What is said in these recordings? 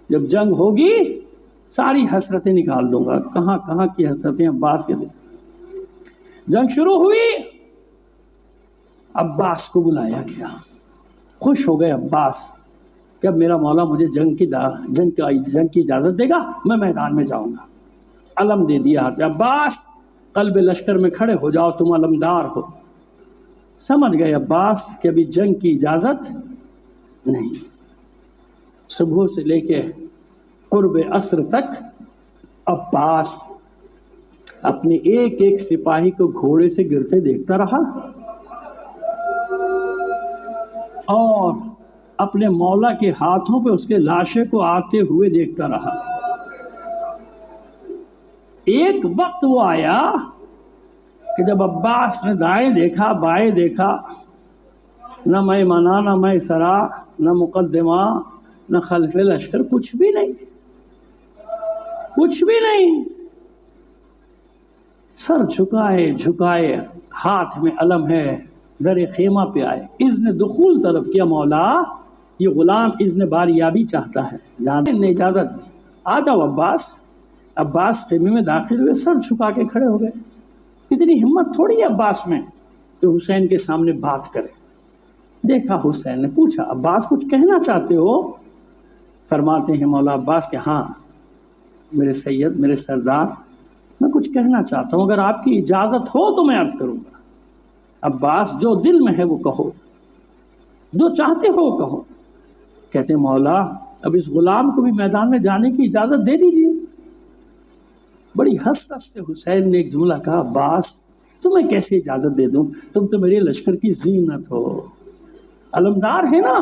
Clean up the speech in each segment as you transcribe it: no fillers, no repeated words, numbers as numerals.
جب جنگ ہوگی ساری حسرتیں نکال دوں گا. کہاں کہاں کی حسرتیں عباس کے دل. جنگ شروع ہوئی، عباس کو بلایا گیا. خوش ہو گئے عباس کہ اب میرا مولا مجھے جنگ کی اجازت دے گا، میں میدان میں جاؤں گا. علم دے دیا ہاتھ. عباس قلب لشکر میں کھڑے ہو جاؤ، تم علمدار ہو. سمجھ گئے عباس کہ ابھی جنگ کی اجازت نہیں. صبح سے لے کے قرب عصر تک عباس اپنے ایک ایک سپاہی کو گھوڑے سے گرتے دیکھتا رہا اور اپنے مولا کے ہاتھوں پہ اس کے لاشے کو آتے ہوئے دیکھتا رہا. ایک وقت وہ آیا کہ جب عباس نے دائیں دیکھا بائیں دیکھا، نہ میمنہ نہ میسرہ نہ مقدمہ نہ خلف لشکر، کچھ بھی نہیں، کچھ بھی نہیں. سر جھکائے جھکائے، ہاتھ میں علم ہے، در خیمہ پہ آئے. اذن دخول طلب کیا، مولا یہ غلام اذن باریابی چاہتا ہے. جانے نے اجازت دی، آ جاؤ عباس. عباس خیمے میں داخل ہوئے، سر جھکا کے کھڑے ہو گئے. اتنی ہمت تھوڑی ہے عباس میں کہ حسین کے سامنے بات کرے. دیکھا حسین نے، پوچھا عباس کچھ کہنا چاہتے ہو؟ فرماتے ہیں مولا عباس کہ ہاں میرے سید، میرے سردار، میں کچھ کہنا چاہتا ہوں، اگر آپ کی اجازت ہو تو میں عرض کروں گا. عباس جو دل میں ہے وہ کہو، جو چاہتے ہو کہو. کہتے مولا اب اس غلام کو بھی میدان میں جانے کی اجازت دے دیجیے. بڑی حسرت سے حسین نے ایک جملہ کہا، عباس تمہیں کیسے اجازت دے دوں، تم تو میرے لشکر کی زینت ہو. علمدار ہے نا،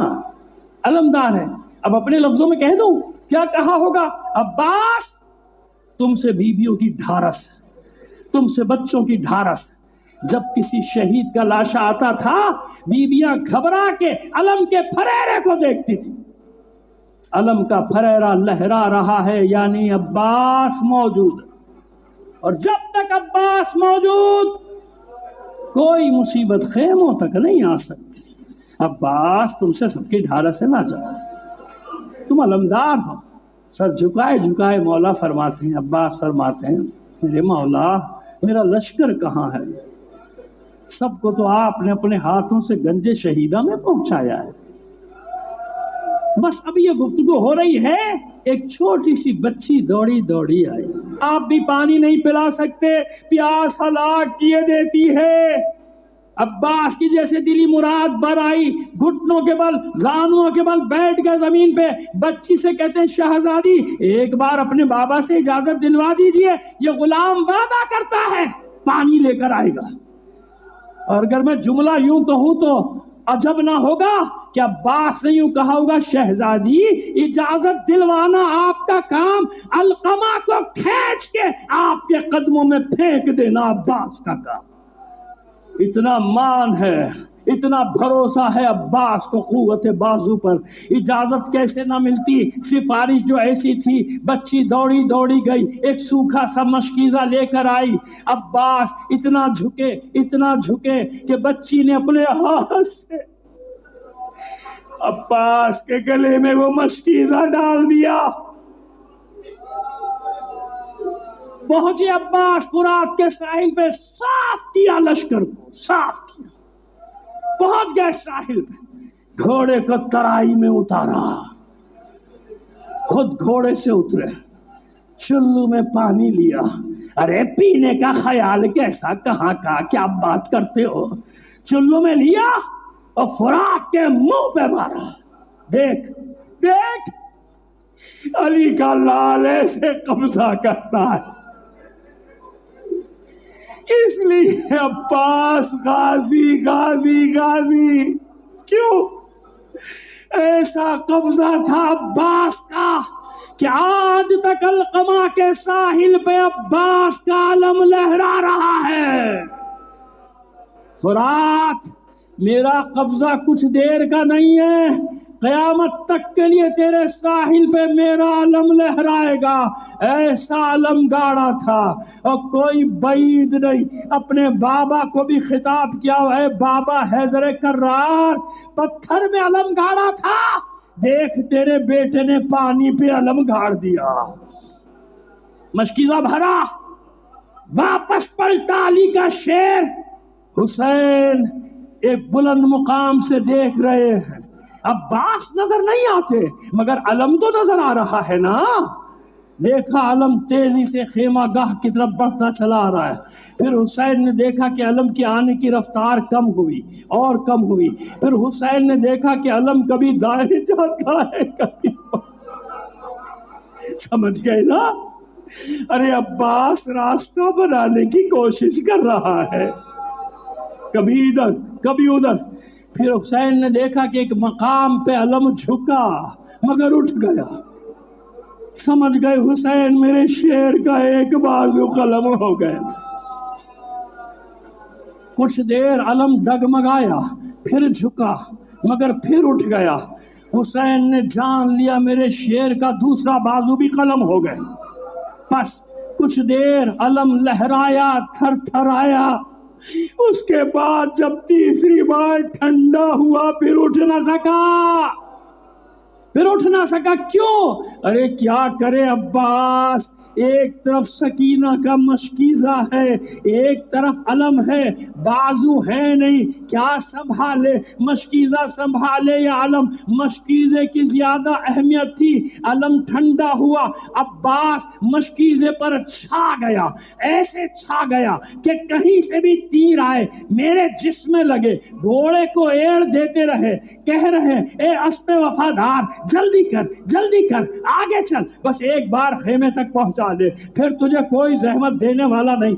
علمدار ہے. اب اپنے لفظوں میں کہہ دوں، کیا کہا ہوگا؟ عباس تم سے بیویوں کی ڈھارس، تم سے بچوں کی ڈھارس. جب کسی شہید کا لاشا آتا تھا بیویاں گھبرا کے علم کے پھریرے کو دیکھتی تھی. علم کا پھریرا لہرا رہا ہے یعنی عباس موجود ہے، اور جب تک عباس موجود کوئی مصیبت خیموں تک نہیں آ سکتی. عباس تم سے سب کی ڈھارس سے نہ جاؤ، تم علمدار ہو. سر جھکائے جھکائے مولا فرماتے ہیں، عباس فرماتے ہیں میرے مولا میرا لشکر کہاں ہے؟ سب کو تو آپ نے اپنے ہاتھوں سے گنج شہیدہ میں پہنچایا ہے. بس اب یہ گفتگو ہو رہی ہے، ایک چھوٹی سی بچی دوڑی دوڑی آئی. آپ بھی پانی نہیں پلا سکتے، پیاس ہلاک کیے دیتی ہے. عباس کی جیسے دلی مراد بر آئی، گھٹنوں کے بل زانوؤں کے بل بیٹھ گئے زمین پہ. بچی سے کہتے ہیں شہزادی ایک بار اپنے بابا سے اجازت دلوا دیجئے، یہ غلام وعدہ کرتا ہے پانی لے کر آئے گا. اور اگر میں جملہ یوں کہوں تو عجب نہ ہوگا کہ عباس نے یوں کہا ہوگا، شہزادی اجازت دلوانا آپ کا کام، علقمہ کو کھینچ کے آپ کے قدموں میں پھینک دینا عباس کا کام. اتنا مان ہے، اتنا بھروسہ ہے عباس کو قوت بازو پر. اجازت کیسے نہ ملتی، سفارش جو ایسی تھی. بچی دوڑی دوڑی گئی، ایک سوکھا سا مشکیزہ لے کر آئی. عباس اتنا جھکے کہ بچی نے اپنے ہاتھ سے عباس کے گلے میں وہ مشکیزہ ڈال دیا. پہنچے عباس فرات کے ساحل پہ، صاف کیا لشکر کو، صاف کیا. پہنچ گئے ساحل پہ، گھوڑے کو ترائی میں اتارا، خود گھوڑے سے اترے، چلو میں پانی لیا. ارے پینے کا خیال کیسا، کہاں کا، کیا بات کرتے ہو؟ چلو میں لیا اور فرات کے منہ پہ مارا. دیکھ دیکھ علی کا لال ایسے قبضہ کرتا ہے. اس لیے عباس غازی غازی غازی. کیوں؟ ایسا قبضہ تھا عباس کا کہ آج تک علقمہ کے ساحل پہ عباس کا علم لہرا رہا ہے. فرات میرا قبضہ کچھ دیر کا نہیں ہے، قیامت تک کے لیے تیرے ساحل پہ میرا علم لہرائے گا. ایسا علم گاڑا تھا، اور کوئی بعید نہیں. اپنے بابا کو بھی خطاب کیا ہے، بابا حیدر کرار. پتھر میں علم گاڑا تھا، دیکھ تیرے بیٹے نے پانی پہ علم گاڑ دیا، مشکیزہ بھرا، واپس پلٹا علی کا شیر۔ حسین ایک بلند مقام سے دیکھ رہے ہیں، عباس نظر نہیں آتے مگر علم تو نظر آ رہا ہے نا۔ دیکھا علم تیزی سے خیمہ گاہ کی طرف بڑھتا چلا آ رہا ہے۔ پھر حسین نے دیکھا کہ علم کے آنے کی رفتار کم ہوئی اور کم ہوئی۔ پھر حسین نے دیکھا کہ علم کبھی دائیں جاتا ہے کبھی سمجھ گئے نا؟ ارے عباس راستہ بنانے کی کوشش کر رہا ہے، کبھی ادھر کبھی ادھر۔ پھر حسین نے دیکھا کہ ایک مقام پہ علم جھکا مگر اٹھ گیا۔ سمجھ گئے حسین میرے شیر کا ایک بازو قلم ہو گیا۔ کچھ دیر علم ڈگمگایا، پھر جھکا مگر پھر اٹھ گیا۔ حسین نے جان لیا میرے شیر کا دوسرا بازو بھی قلم ہو گئے۔ بس کچھ دیر علم لہرایا، تھر تھر آیا، اس کے بعد جب تیسری بار ٹھنڈا ہوا پھر اٹھ نہ سکا۔ کیوں؟ ارے کیا کرے عباس، ایک طرف سکینہ کا مشکیزہ ہے، ایک طرف علم ہے، بازو ہے نہیں، کیا سنبھالے؟ مشکیزہ سنبھالے یا علم؟ مشکیزے کی زیادہ اہمیت تھی۔ علم ٹھنڈا ہوا، عباس مشکیزے پر چھا گیا، ایسے چھا گیا کہ کہیں سے بھی تیر آئے میرے جسم میں لگے۔ گھوڑے کو ایڑ دیتے رہے، کہہ رہے اے اسب وفادار جلدی کر آگے چل، بس ایک بار خیمے تک پہنچا دے، پھر تجھے کوئی زحمت دینے والا نہیں۔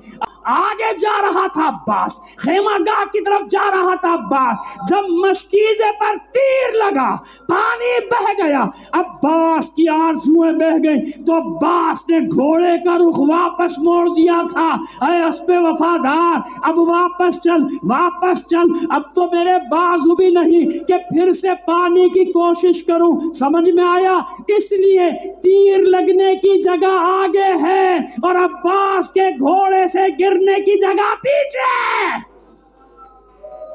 آگے جا رہا تھا عباس، خیمہ گاہ کی طرف جا رہا تھا عباس، جب مشکیزے پر تیر لگا پانی بہہ گیا، عباس کی آرزویں بہہ گئیں تو عباس نے گھوڑے کا رخ واپس موڑ دیا تھا۔ اے اسب وفادار اب واپس چل، اب تو میرے بازو بھی نہیں کہ پھر سے پانی کی کوشش کروں۔ سمجھ میں آیا؟ اس لیے تیر لگنے کی جگہ آگے ہے اور عباس کے گھوڑے سے گرنے کی جگہ پیچھے۔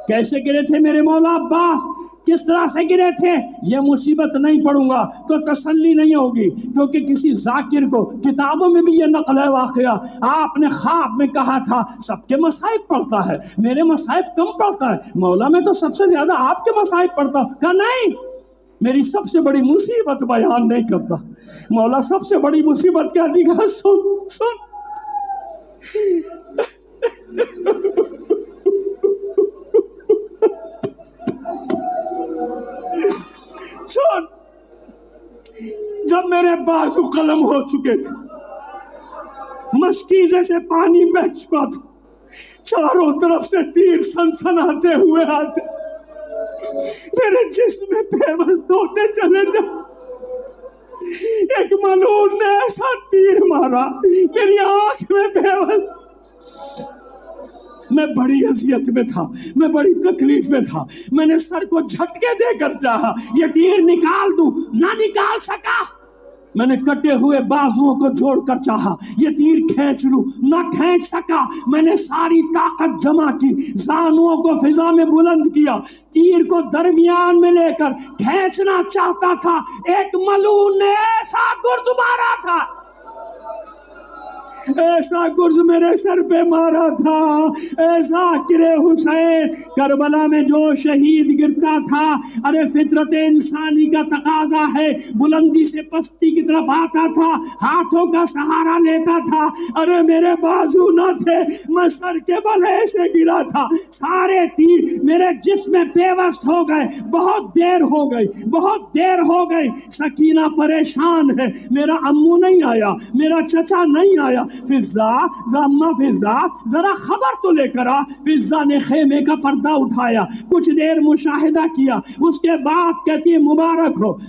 کیسے گرے تھے میرے مولا عباس؟ کس طرح سے گرے تھے؟ یہ مصیبت نہیں پڑھوں گا تو تسلی نہیں ہوگی، کیونکہ کسی ذاکر کو کتابوں میں بھی یہ نقل ہے واقعہ، آپ نے خواب میں کہا تھا سب کے مصائب پڑھتا ہے، میرے مصائب کم پڑھتا ہے، مولا میں تو سب سے زیادہ آپ کے مصائب پڑھتا ہوں۔ کہا نہیں، میری سب سے بڑی مصیبت بیان نہیں کرتا۔ مولا سب سے بڑی مصیبت کیا تھی؟ کہا سن جب میرے بازو قلم ہو چکے تھے، مشکیزے سے پانی بہہ چکا تھا، چاروں طرف سے تیر سنسناتے ہوئے آتے، میرے جسم میں پیوست ہوتے چلے جا۔ ایک ملعون نے ایسا تیر مارا میری آنکھ میں پیوست، میں بڑی اذیت میں تھا، میں بڑی تکلیف میں تھا، میں نے سر کو جھٹکے دے کر چاہا یہ تیر نکال دوں، نہ نکال سکا۔ میں نے کٹے ہوئے بازوؤں کو جوڑ کر چاہا یہ تیر کھینچ لوں، نہ کھینچ سکا۔ میں نے ساری طاقت جمع کی، زانوؤں کو فضا میں بلند کیا، تیر کو درمیان میں لے کر کھینچنا چاہتا تھا، ایک ملعون نے ایسا گرز مارا تھا، ایسا گرز میرے سر پہ مارا تھا، ایسا کرے حسین کربلا میں جو شہید گرتا تھا، ارے فطرت انسانی کا تقاضا ہے، بلندی سے پستی کی طرف آتا تھا، ہاتھوں کا سہارا لیتا تھا، ارے میرے بازو نہ تھے، میں سر کے بل ایسے گرا تھا، سارے تیر میرے جسم میں پیوست ہو گئے، بہت دیر ہو گئی، سکینہ پریشان ہے، میرا امو نہیں آیا، میرا چچا نہیں آیا، فضا ذرا خبر تو لے کر آ۔ فضا نے خیمے کا پردہ اٹھایا، کچھ دیر مشاہدہ کیا، اس کے بعد کہتی ہے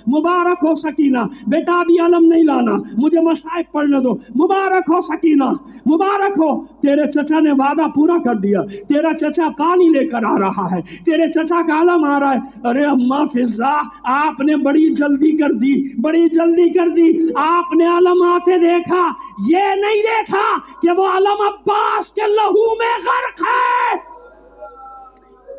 مبارک ہو سکینہ، بیٹا ابھی علم نہیں لانا، مجھے مصائب پڑھنے دو، مبارک ہو سکینہ، مبارک ہو، تیرے چچا نے وعدہ پورا کر دیا، تیرا چچا پانی لے کر آ رہا ہے، تیرے چچا کا علم آ رہا ہے۔ ارے اماں فضا آپ نے بڑی جلدی کر دی، آپ نے علم آتے دیکھا، یہ نہیں دیکھا کہ وہ علم عباس کے لہو میں غرق ہے۔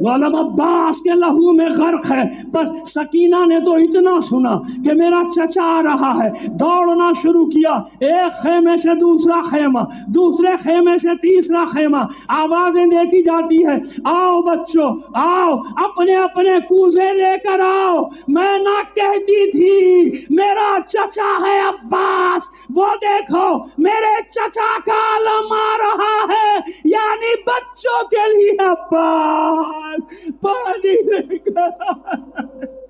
غلام عباس کے لہو میں غرق ہے. بس سکینہ نے تو اتنا سنا کہ میرا چچا آ رہا ہے، دوڑنا شروع کیا، ایک خیمے سے دوسرا خیمہ، دوسرے خیمے سے تیسرا خیمہ، آوازیں دیتی جاتی ہے، آؤ بچوں آؤ، اپنے اپنے کوزے لے کر آؤ. میں نہ کہتی تھی میرا چچا ہے عباس، وہ دیکھو میرے چچا کا علم آ رہا ہے، یعنی بچوں کے لیے عباس پانی لے کر